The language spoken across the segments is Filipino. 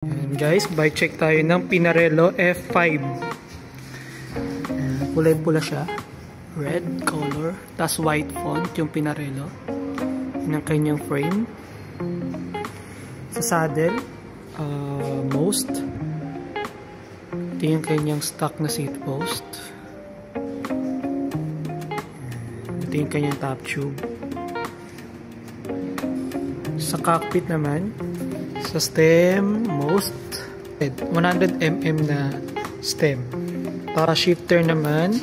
Ayan guys, bike check tayo ng Pinarello F5. Kulay-pula siya. Red color. Tas white font yung Pinarello. Yun ang kanyang frame. Sa saddle, most. Ito yung kanyang stock na seat post. Ito yung kanyang top tube. Sa cockpit naman, sa stem, most 100mm na stem. Para shifter naman,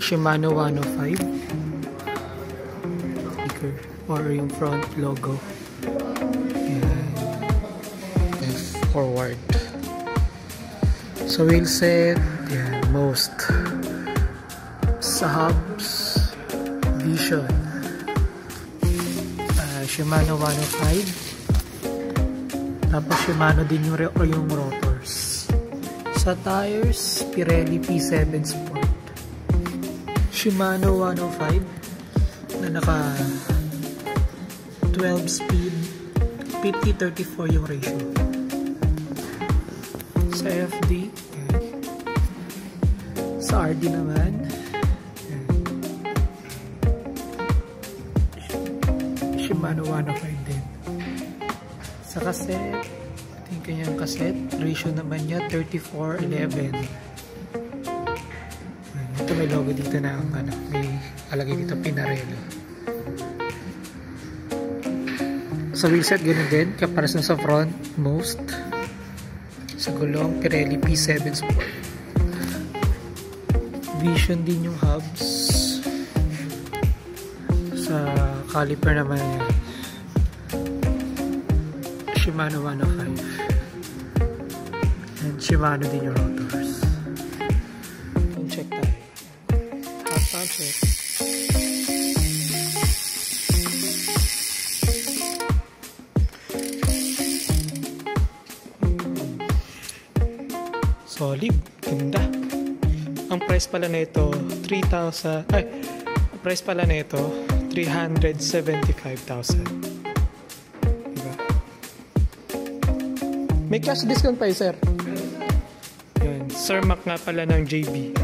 Shimano 105 sticker or yung front logo. And forward. So wheel set, yan, most. Sa hubs, Vision, Shimano 105. Tapos Shimano din yung rotors. Sa tires, Pirelli P7 Sport. Shimano 105 na naka 12 speed, 50-34 yung ratio. Sa FD, sa RD naman, Shimano 105 din. Sa cassette, ito yung kanyang cassette. Ratio naman niya 34:11. Ito may logo dito na ang may alagay dito Pinarello. Sa wheelset ganun din, kaparas na sa front, most. Sa gulong, Pirelli P7 Sport. Vision din yung hubs. Sa caliper naman yan, Shimano 105. And Shimano din yung rotors. Check tayo. Hot sound check. Solid. Ganda. Ang price pala na ito, 3,000. Ang price pala na ito, 375,000. May cash discount pa sir. Yun. Sir Mac nga pala ng JB.